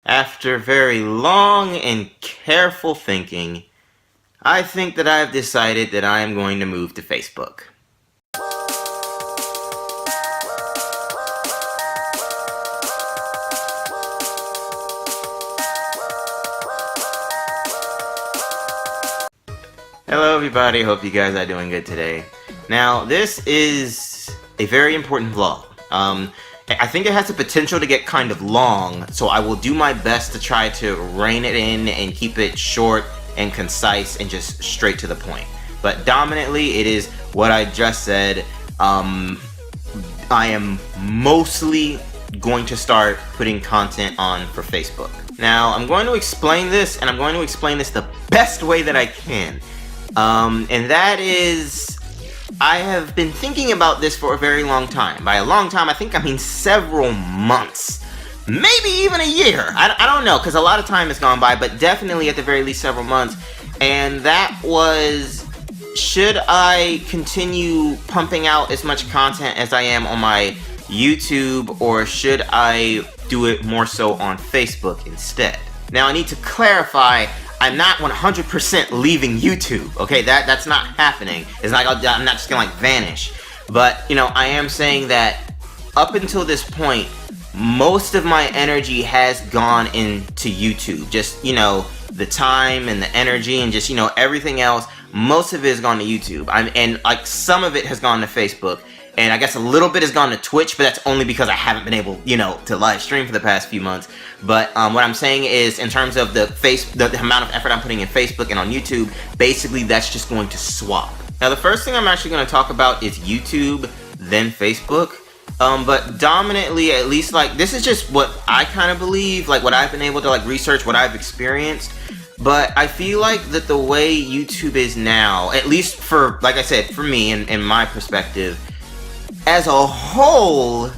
After very long and careful thinking, I think that I have decided that I am going to move to Facebook. Hello everybody, hope you guys are doing good today. Now, this is a very important vlog. I think it has the potential to get kind of long, so I will do my best to try to rein it in and keep it short and concise and just straight to the point. But dominantly, it is what I just said. I am mostly going to start putting content on for Facebook. Now, I'm going to explain this, and I'm going to explain this the best way that I can. And that is, I have been thinking about this for a very long time. By a long time, I think I mean several months. Maybe even a year. I don't know, because a lot of time has gone by, but definitely at the very least several months. And that was, should I continue pumping out as much content as I am on my YouTube, or should I do it more so on Facebook instead? Now, I need to clarify, I'm not 100% leaving YouTube, okay? That's not happening. It's not, I'm not just gonna like vanish. But, you know, I am saying that up until this point, most of my energy has gone into YouTube. Just, you know, the time and the energy and just, you know, everything else, most of it has gone to YouTube. And like some of it has gone to Facebook. And I guess a little bit has gone to Twitch, but that's only because I haven't been able, you know, to live stream for the past few months. But what I'm saying is, in terms of the amount of effort I'm putting in Facebook and on YouTube, basically that's just going to swap. Now, the first thing I'm actually going to talk about is YouTube, then Facebook. But dominantly, at least, like, this is just what I kind of believe, like what I've been able to like research, what I've experienced. But I feel like that the way YouTube is now, at least for, like I said, for me and in my perspective, as a whole,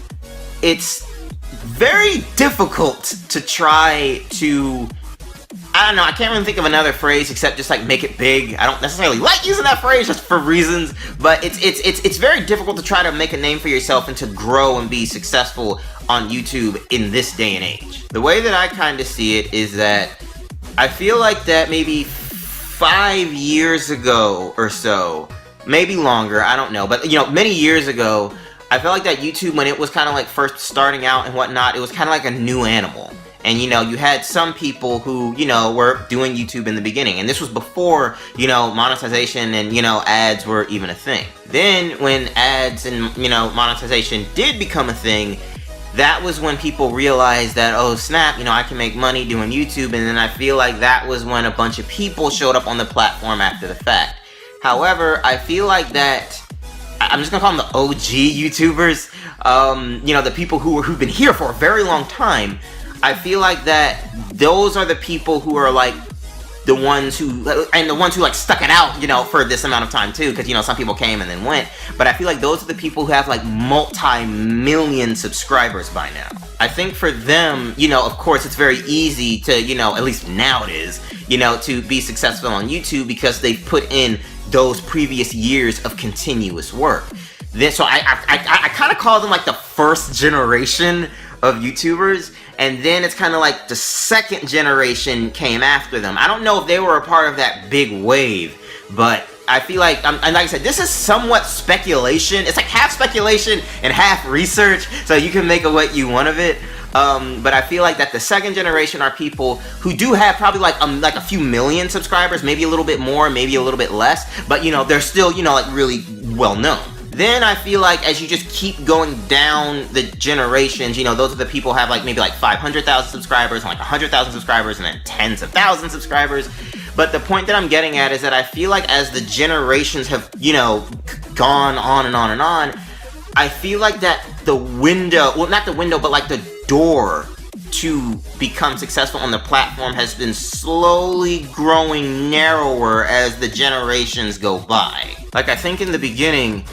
it's very difficult to try to, I don't know, I can't really think of another phrase except just like make it big. I don't necessarily like using that phrase just for reasons, but it's very difficult to try to make a name for yourself and to grow and be successful on YouTube in this day and age. The way that I kind of see it is that I feel like that maybe 5 years ago or so, maybe longer, I don't know, but you know, many years ago, I felt like that YouTube, when it was kind of like first starting out and whatnot, it was kind of like a new animal. And you know, you had some people who, you know, were doing YouTube in the beginning, and this was before, you know, monetization and, you know, ads were even a thing. Then when ads and, you know, monetization did become a thing, that was when people realized that, oh snap, you know, I can make money doing YouTube. And then I feel like that was when a bunch of people showed up on the platform after the fact. However, I feel like that, I'm just gonna call them the OG YouTubers, you know, the people who've been here for a very long time. I feel like that those are the people who are like the ones who like stuck it out, you know, for this amount of time too, because, you know, some people came and then went. But I feel like those are the people who have like multi-million subscribers by now. I think for them, you know, of course, it's very easy to, you know, at least now it is, you know, to be successful on YouTube because they've put in those previous years of continuous work. Then, so I kind of call them like the first generation of YouTubers, and then it's kind of like the second generation came after them. I don't know if they were a part of that big wave, but I feel like, and like I said, this is somewhat speculation. It's like half speculation and half research, so you can make of what you want of it. But I feel like that the second generation are people who do have probably like a few million subscribers, maybe a little bit more, maybe a little bit less, but you know, they're still, you know, like really well known. Then I feel like as you just keep going down the generations, you know, those are the people who have like maybe like 500,000 subscribers and like 100,000 subscribers and then tens of thousands of subscribers. But the point that I'm getting at is that I feel like as the generations have, you know, gone on and on and on, I feel like that the window, well, not the window, but like the door to become successful on the platform has been slowly growing narrower as the generations go by. Like, I think in the beginning,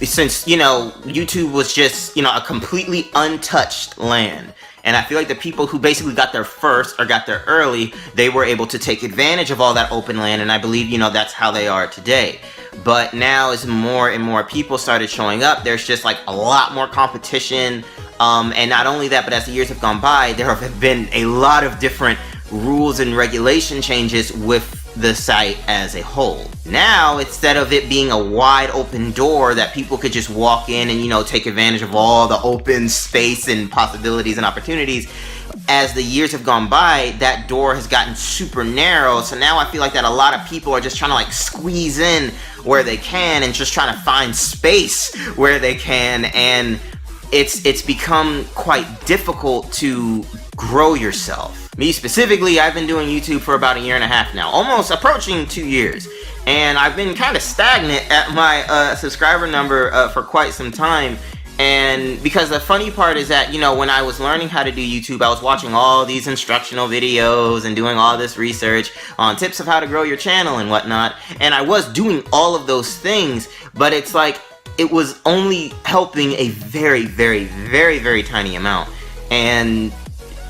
since, you know, YouTube was just, you know, a completely untouched land, And I feel like the people who basically got there first or got there early, they were able to take advantage of all that open land, and I believe, that's how they are today. But now as more and more people started showing up, there's just like a lot more competition. And not only that, but as the years have gone by, there have been a lot of different rules and regulation changes with the site as a whole. Now, instead of it being a wide open door that people could just walk in and, take advantage of all the open space and possibilities and opportunities, as the years have gone by, that door has gotten super narrow. So now I feel like that a lot of people are just trying to like squeeze in where they can and just trying to find space where they can, and it's become quite difficult to grow yourself. Me specifically, I've been doing YouTube for about 1.5 years now, almost approaching 2 years, and I've been kind of stagnant at my subscriber number for quite some time. And because the funny part is that, when I was learning how to do YouTube, I was watching all these instructional videos and doing all this research on tips of how to grow your channel and whatnot, and I was doing all of those things, but it's like it was only helping a very, very, very, very tiny amount. And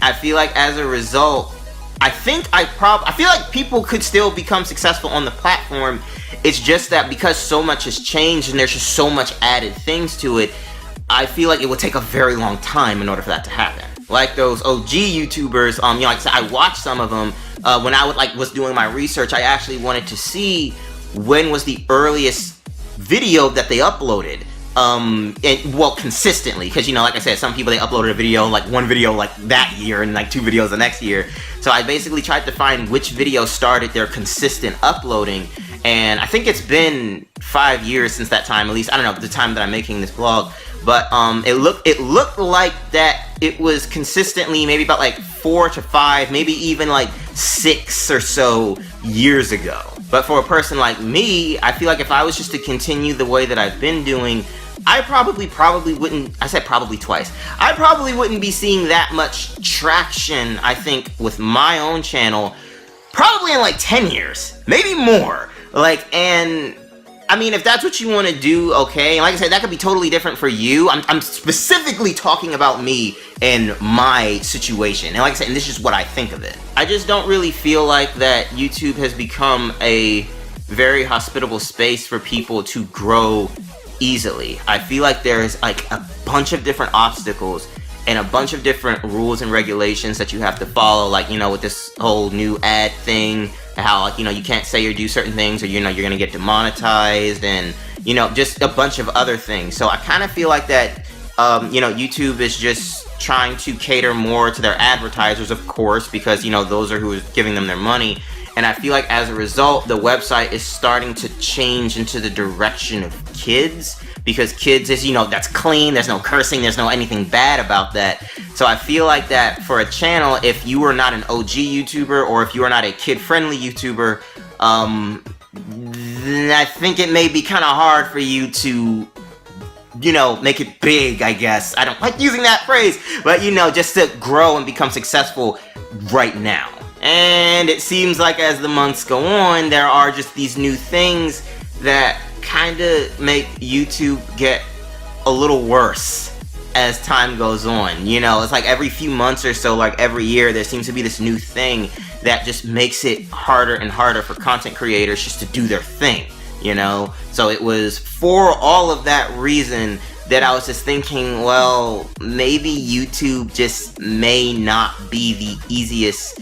I feel like as a result, I feel like people could still become successful on the platform. It's just that because so much has changed and there's just so much added things to it, I feel like it would take a very long time in order for that to happen. Like those OG YouTubers, like I said, I watched some of them when I was doing my research. I actually wanted to see when was the earliest video that they uploaded. Consistently, because like I said, some people, they uploaded a video, like one video like that year and like 2 videos the next year. So I basically tried to find which video started their consistent uploading, and I think it's been 5 years since that time, at least. I don't know the time that I'm making this vlog, but it looked like that it was consistently maybe about like 4 to 5, maybe even like 6 or so years ago. But for a person like me, I feel like if I was just to continue the way that I've been doing, I probably wouldn't, I said probably twice, I probably wouldn't be seeing that much traction, I think, with my own channel, probably in like 10 years, maybe more. And I mean, if that's what you want to do, okay. And like I said, that could be totally different for you. I'm specifically talking about me and my situation. And like I said, and this is just what I think of it. I just don't really feel like that YouTube has become a very hospitable space for people to grow easily. I feel like there's like a bunch of different obstacles and a bunch of different rules and regulations that you have to follow, like, with this whole new ad thing, how, like, you can't say or do certain things, or, you're gonna get demonetized, and, just a bunch of other things. So I kind of feel like that, YouTube is just trying to cater more to their advertisers, of course, because, those are who is giving them their money. And I feel like as a result, the website is starting to change into the direction of kids, because kids is, that's clean, there's no cursing, there's no anything bad about that. So I feel like that for a channel, if you are not an OG YouTuber, or if you are not a kid-friendly YouTuber, then I think it may be kind of hard for you to, make it big, I guess. I don't like using that phrase, but, just to grow and become successful right now. And it seems like as the months go on, there are just these new things that kind of make YouTube get a little worse as time goes on. It's like every few months or so, like every year, there seems to be this new thing that just makes it harder and harder for content creators just to do their thing, So it was for all of that reason that I was just thinking, well, maybe YouTube just may not be the easiest,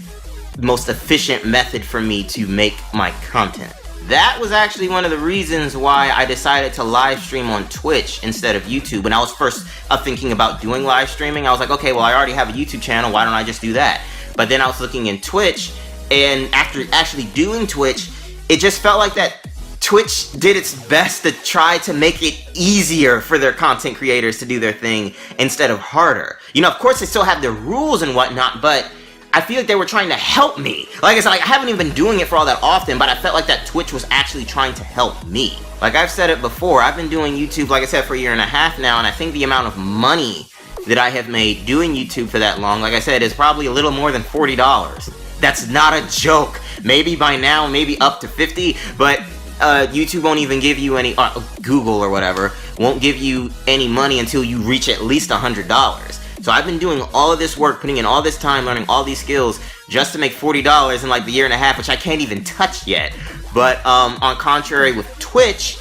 most efficient method for me to make my content. That was actually one of the reasons why I decided to live stream on Twitch instead of YouTube. When I was first thinking about doing live streaming, I was like, okay, well, I already have a YouTube channel, why don't I just do that? But then I was looking in Twitch, and after actually doing Twitch, it just felt like that Twitch did its best to try to make it easier for their content creators to do their thing instead of harder. Of course, they still have their rules and whatnot, but I feel like they were trying to help me. Like I said, I haven't even been doing it for all that often, but I felt like that Twitch was actually trying to help me. Like I've said it before, I've been doing YouTube, like I said, for 1.5 years now, and I think the amount of money that I have made doing YouTube for that long, like I said, is probably a little more than $40. That's not a joke. Maybe by now, maybe up to 50, but YouTube won't even give you any, Google or whatever, won't give you any money until you reach at least $100. So I've been doing all of this work, putting in all this time, learning all these skills just to make $40 in like the year and a half, which I can't even touch yet. But on contrary with Twitch,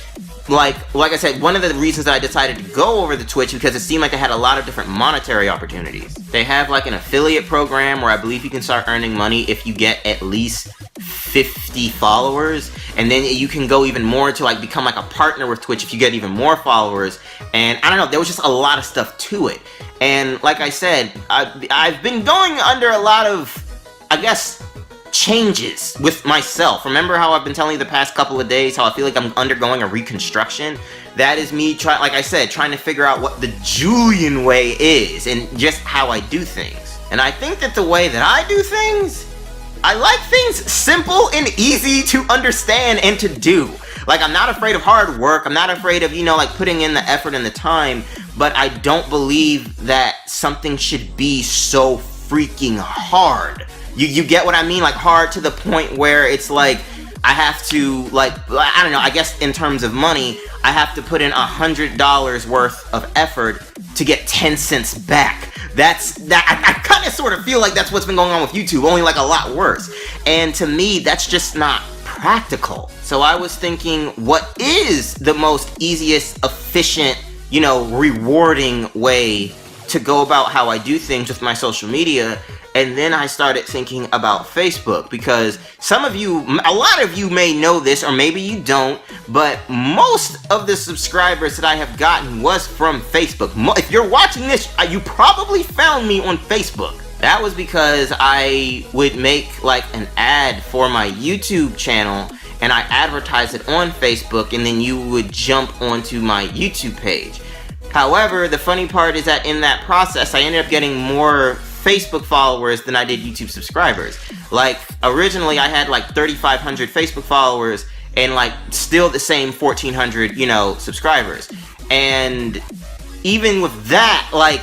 like I said, one of the reasons that I decided to go over to Twitch because it seemed like they had a lot of different monetary opportunities. They have like an affiliate program where I believe you can start earning money if you get at least 50 followers, and then you can go even more to like become like a partner with Twitch if you get even more followers. And I don't know, there was just a lot of stuff to it. And like I said, I've been going under a lot of, I guess, changes with myself. Remember how I've been telling you the past couple of days how I feel like I'm undergoing a reconstruction? That is me like I said, trying to figure out what the Julian way is and just how I do things. And I think that the way that I do things, I like things simple and easy to understand and to do. Like, I'm not afraid of hard work. I'm not afraid of, like putting in the effort and the time, but I don't believe that something should be so freaking hard. You get what I mean? Like, hard to the point where it's like, I have to, like, I don't know, I guess in terms of money, I have to put in $100 worth of effort to get 10 cents back. I kind of sort of feel like that's what's been going on with YouTube, only like a lot worse. And to me, that's just not practical. So I was thinking, what is the most easiest, efficient, rewarding way to go about how I do things with my social media? And then I started thinking about Facebook, because a lot of you may know this, or maybe you don't, but most of the subscribers that I have gotten was from Facebook. If you're watching this, you probably found me on Facebook. That was because I would make like an ad for my YouTube channel, and I advertised it on Facebook, and then you would jump onto my YouTube page. However, the funny part is that in that process, I ended up getting more Facebook followers than I did YouTube subscribers. Like, originally I had like 3,500 Facebook followers and like still the same 1,400, subscribers. And even with that, like,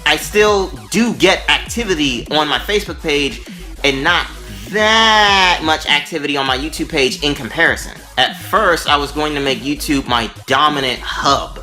I still do get activity on my Facebook page and not that much activity on my YouTube page in comparison. At first, I was going to make YouTube my dominant hub,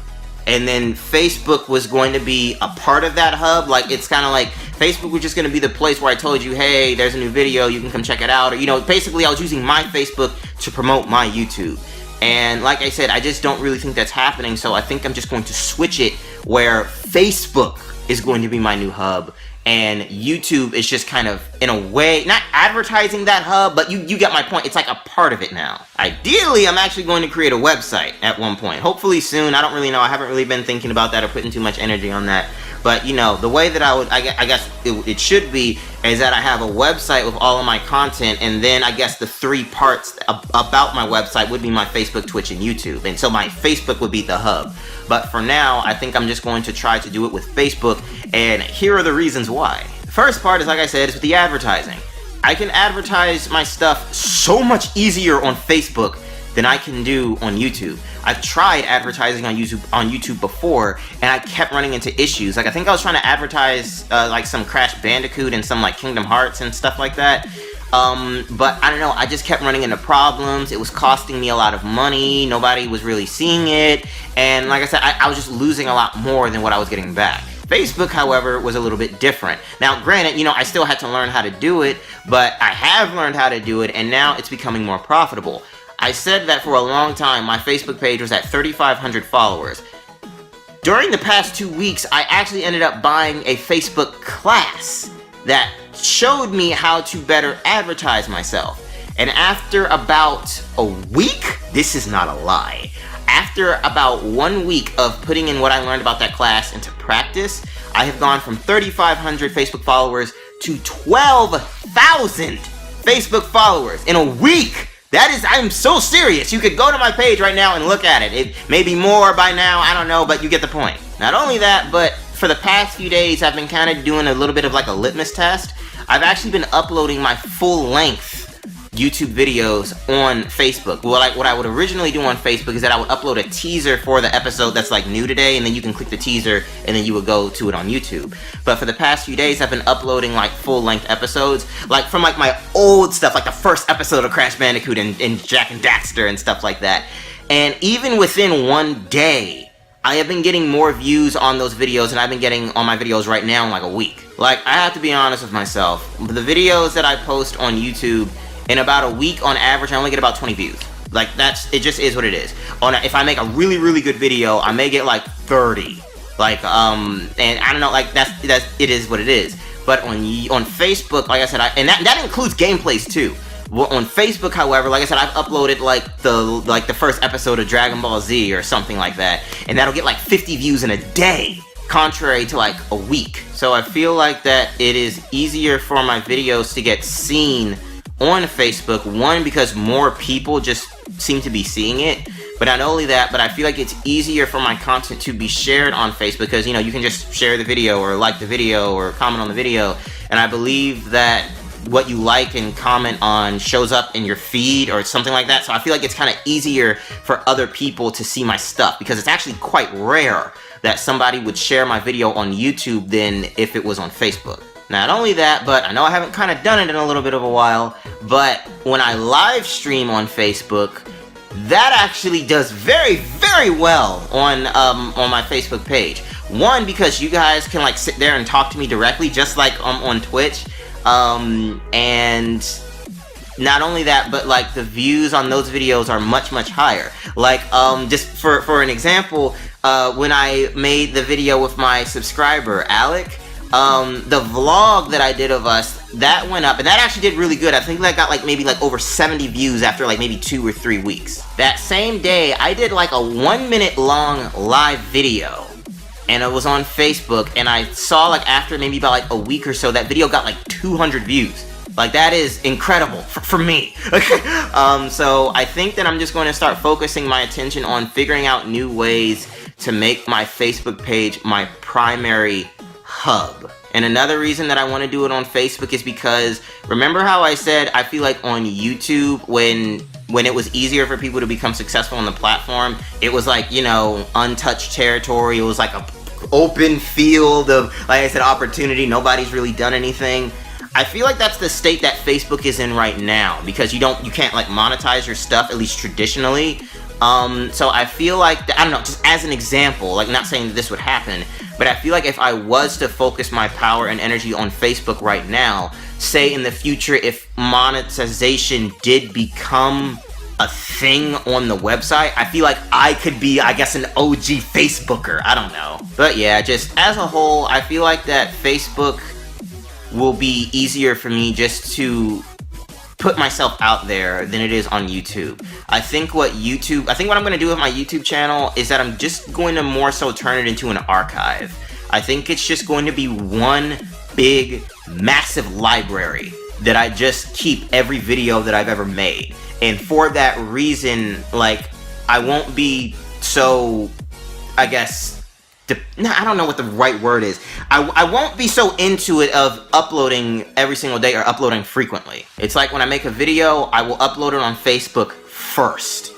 and then Facebook was going to be a part of that hub. Like, it's kind of like Facebook was just going to be the place where I told you, hey, there's a new video, you can come check it out. Or, basically I was using my Facebook to promote my YouTube. And like I said, I just don't really think that's happening. So I think I'm just going to switch it where Facebook is going to be my new hub, and YouTube is just kind of, in a way, not advertising that hub, but you get my point. It's like a part of it now. Ideally, I'm actually going to create a website at one point. Hopefully soon. I don't really know. I haven't really been thinking about that or putting too much energy on that. But, the way that I guess it should be is that I have a website with all of my content, and then I guess the three parts about my website would be my Facebook, Twitch, and YouTube. And so my Facebook would be the hub. But for now, I think I'm just going to try to do it with Facebook, and here are the reasons why. The first part is, like I said, is with the advertising. I can advertise my stuff so much easier on Facebook than I can do on YouTube. I've tried advertising on YouTube before, and I kept running into issues. Like, I think I was trying to advertise like some Crash Bandicoot and some like Kingdom Hearts and stuff like that. But I don't know, I just kept running into problems. It was costing me a lot of money. Nobody was really seeing it. And like I said, I was just losing a lot more than what I was getting back. Facebook, however, was a little bit different. Now, granted, I still had to learn how to do it, but I have learned how to do it, and now it's becoming more profitable. I said that for a long time, my Facebook page was at 3,500 followers. During the past 2 weeks, I actually ended up buying a Facebook class that showed me how to better advertise myself. And after about a week, this is not a lie, after about 1 week of putting in what I learned about that class into practice, I have gone from 3,500 Facebook followers to 12,000 Facebook followers in a week. I'm so serious. You could go to my page right now and look at it. It may be more by now, I don't know, but you get the point. Not only that, but for the past few days, I've been kind of doing a little bit of like a litmus test. I've actually been uploading my full-length YouTube videos on Facebook. Well, like what I would originally do on Facebook is that I would upload a teaser for the episode that's like new today, and then you can click the teaser and then you would go to it on YouTube. But for the past few days, I've been uploading like full-length episodes, like from like my old stuff, like the first episode of Crash Bandicoot and Jak and Daxter and stuff like that. And even within 1 day, I have been getting more views on those videos than I've been getting on my videos right now in like a week. Like, I have to be honest with myself. The videos that I post on YouTube, in about a week on average, I only get about 20 views. Like, it just is what it is. If I make a really, really good video, I may get like 30. Like, and I don't know, like, it is what it is. But on Facebook, like I said, and that includes gameplays too. Well, on Facebook, however, like I said, I've uploaded like the first episode of Dragon Ball Z or something like that, and that'll get like 50 views in a day, contrary to like a week. So I feel like that it is easier for my videos to get seen on Facebook. One, because more people just seem to be seeing it, but not only that, but I feel like it's easier for my content to be shared on Facebook because, you know, you can just share the video or like the video or comment on the video, and I believe that what you like and comment on shows up in your feed or something like that. So I feel like it's kind of easier for other people to see my stuff because it's actually quite rare that somebody would share my video on YouTube than if it was on Facebook. Not only that, but I know I haven't kind of done it in a little bit of a while, but when I live stream on Facebook, that actually does very, very well on my Facebook page. One, because you guys can like sit there and talk to me directly, just like on Twitch. And not only that, but like the views on those videos are much, much higher. Like, just for an example, when I made the video with my subscriber, Alec, the vlog that I did of us, that went up, and that actually did really good. I think that got like maybe like over 70 views after like maybe 2 or 3 weeks. That same day, I did like a 1 minute long live video, and it was on Facebook, and I saw like after maybe about like a week or so, that video got like 200 views. Like, that is incredible for me. So I think that I'm just going to start focusing my attention on figuring out new ways to make my Facebook page my primary hub. And another reason that I want to do it on Facebook is because, remember how I said I feel like on YouTube, when it was easier for people to become successful on the platform, it was like, you know, untouched territory. It was like a open field of, like I said, opportunity. Nobody's really done anything. I feel like that's the state that Facebook is in right now, because you can't like monetize your stuff, at least traditionally. So I feel like, I don't know, just as an example, like, not saying that this would happen, but I feel like if I was to focus my power and energy on Facebook right now, say in the future, if monetization did become a thing on the website, I feel like I could be, I guess, an OG Facebooker. I don't know. But yeah, just as a whole, I feel like that Facebook will be easier for me just to put myself out there than it is on YouTube. I think what I'm going to do with my YouTube channel is that I'm just going to more so turn it into an archive. I think it's just going to be one big, massive library that I just keep every video that I've ever made. And for that reason, like, I won't be so, I guess, I don't know what the right word is. I won't be so into it of uploading every single day or uploading frequently. It's like when I make a video, I will upload it on Facebook first.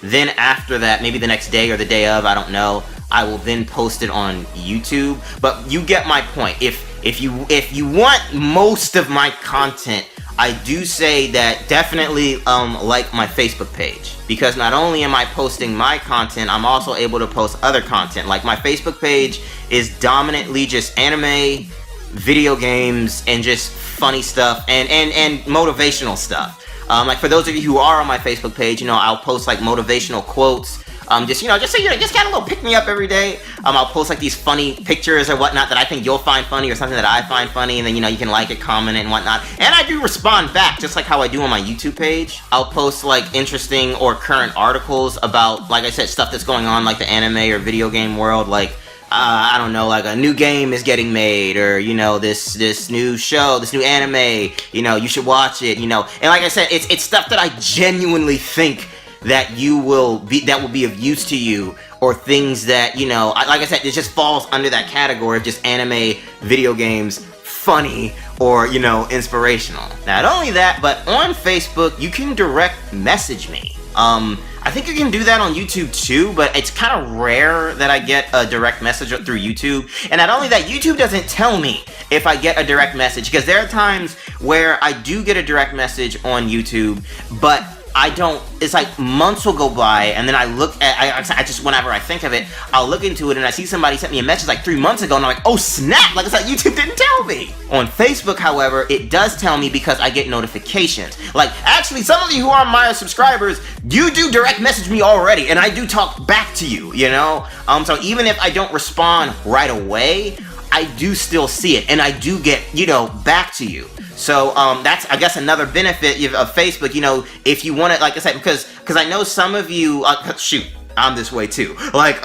Then after that, maybe the next day or the day of, I don't know, I will then post it on YouTube. But you get my point. If you want most of my content, I do say that definitely like my Facebook page, because not only am I posting my content, I'm also able to post other content. Like, my Facebook page is dominantly just anime, video games, and just funny stuff and motivational stuff. Like, for those of you who are on my Facebook page, you know, I'll post like motivational quotes. Just so you know, just kind of a little pick me up every day. I'll post like these funny pictures or whatnot that I think you'll find funny, or something that I find funny, and then, you know, you can like it, comment it, and whatnot. And I do respond back, just like how I do on my YouTube page. I'll post like interesting or current articles about, like I said, stuff that's going on, like the anime or video game world. Like, I don't know, like a new game is getting made, or, you know, this new show, this new anime, you know, you should watch it, you know. And like I said, it's stuff that I genuinely think that will be of use to you, or things that, you know, like I said, it just falls under that category of just anime, video games, funny, or, you know, inspirational. Not only that, but on Facebook, you can direct message me. I think you can do that on YouTube too, but it's kind of rare that I get a direct message through YouTube. And not only that, YouTube doesn't tell me if I get a direct message, because there are times where I do get a direct message on YouTube, but I don't, it's like months will go by, and then I look at, I just, whenever I think of it, I'll look into it, and I see somebody sent me a message like 3 months ago, and I'm like, oh snap, like it's like YouTube didn't tell me. On Facebook, however, it does tell me because I get notifications. Like, actually, some of you who are my subscribers, you do direct message me already, and I do talk back to you, you know? So even if I don't respond right away, I do still see it, and I do get, you know, back to you. So that's, I guess, another benefit of Facebook, you know, if you want to, like I said, because I know some of you, shoot, I'm this way too. Like,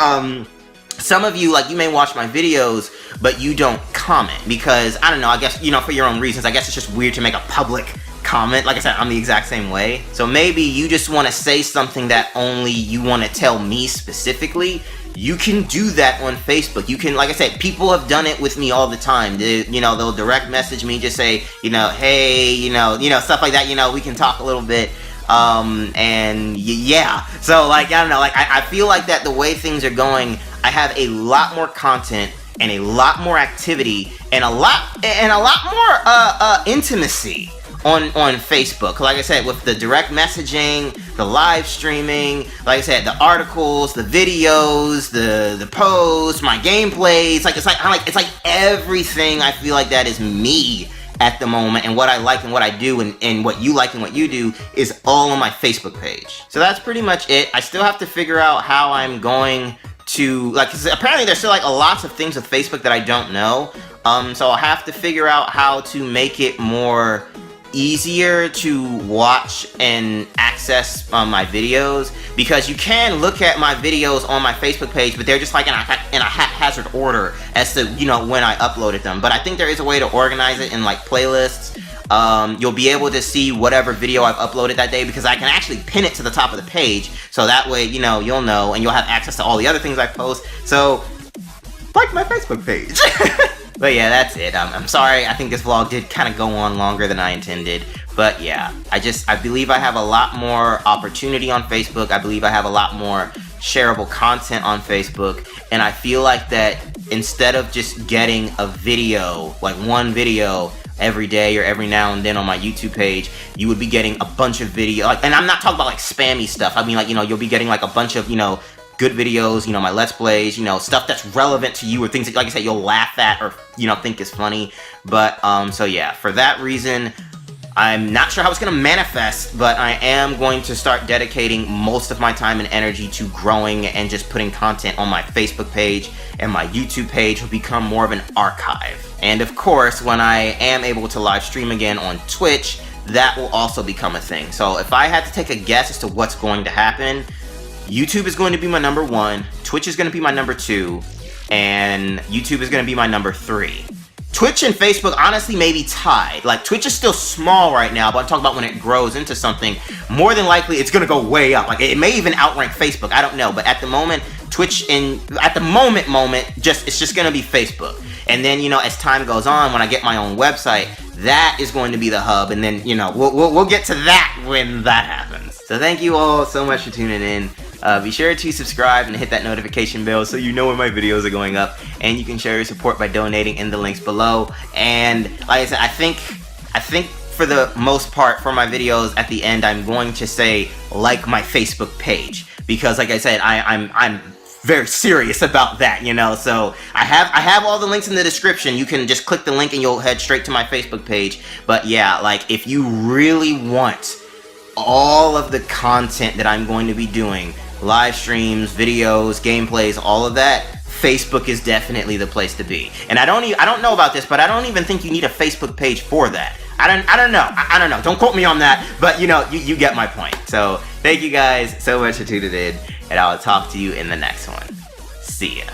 some of you, like, you may watch my videos, but you don't comment because, I don't know, I guess, you know, for your own reasons, I guess it's just weird to make a public comment. Like I said, I'm the exact same way. So maybe you just want to say something that only you want to tell me specifically. You can do that on Facebook. You can, like I said, people have done it with me all the time. You know, they'll direct message me, just say, you know, hey, you know, stuff like that. You know, we can talk a little bit. And yeah. So, like, I don't know, like, I feel like that the way things are going, I have a lot more content and a lot more activity and a lot more intimacy on Facebook. Like I said, with the direct messaging, the live streaming, like I said, the articles, the videos, the posts, my gameplays, like it's like everything. I feel like that is me at the moment, and what I like and what I do, and what you like and what you do is all on my Facebook page. So that's pretty much it. I still have to figure out how I'm going to, like, 'cause apparently there's still like lots of things with Facebook that I don't know. So I'll have to figure out how to make it more easier to watch and access my videos, because you can look at my videos on my Facebook page, but they're just like in a haphazard order as to, you know, when I uploaded them. But I think there is a way to organize it in like playlists. You'll be able to see whatever video I've uploaded that day, because I can actually pin it to the top of the page, so that way, you know, you'll know, and you'll have access to all the other things I post. So like my Facebook page. But yeah, that's it. I'm sorry, I think this vlog did kind of go on longer than I intended. But yeah, I believe I have a lot more opportunity on Facebook. I believe I have a lot more shareable content on Facebook. And I feel like that instead of just getting a video, like one video every day or every now and then on my YouTube page, you would be getting a bunch of video. Like, and I'm not talking about like spammy stuff. I mean, like, you know, you'll be getting like a bunch of, you know, good videos, you know, my Let's Plays, you know, stuff that's relevant to you, or things that, like I said, you'll laugh at or, you know, think is funny. But, so yeah, for that reason, I'm not sure how it's going to manifest, but I am going to start dedicating most of my time and energy to growing and just putting content on my Facebook page, and my YouTube page will become more of an archive. And of course, when I am able to live stream again on Twitch, that will also become a thing. So if I had to take a guess as to what's going to happen, YouTube is going to be my number 1, Twitch is going to be my number 2, and YouTube is going to be my number 3. Twitch and Facebook honestly may be tied. Like, Twitch is still small right now, but I'm talking about when it grows into something, more than likely it's going to go way up. Like, it may even outrank Facebook, I don't know, but at the moment, Twitch at the moment, it's just going to be Facebook. And then, you know, as time goes on, when I get my own website, that is going to be the hub, and then, you know, we'll get to that when that happens. So thank you all so much for tuning in. Be sure to subscribe and hit that notification bell so you know when my videos are going up, and you can show your support by donating in the links below. And like I said, I think for the most part for my videos at the end, I'm going to say like my Facebook page, because like I said, I'm very serious about that, you know. So I have all the links in the description. You can just click the link and you'll head straight to my Facebook page. But yeah, like, if you really want all of the content that I'm going to be doing, live streams, videos, gameplays, all of that, Facebook is definitely the place to be. And I don't know about this, but I don't even think you need a Facebook page for that. I don't know. Don't quote me on that, but you know, you get my point. So thank you guys so much for tuning in, and I'll talk to you in the next one. See ya.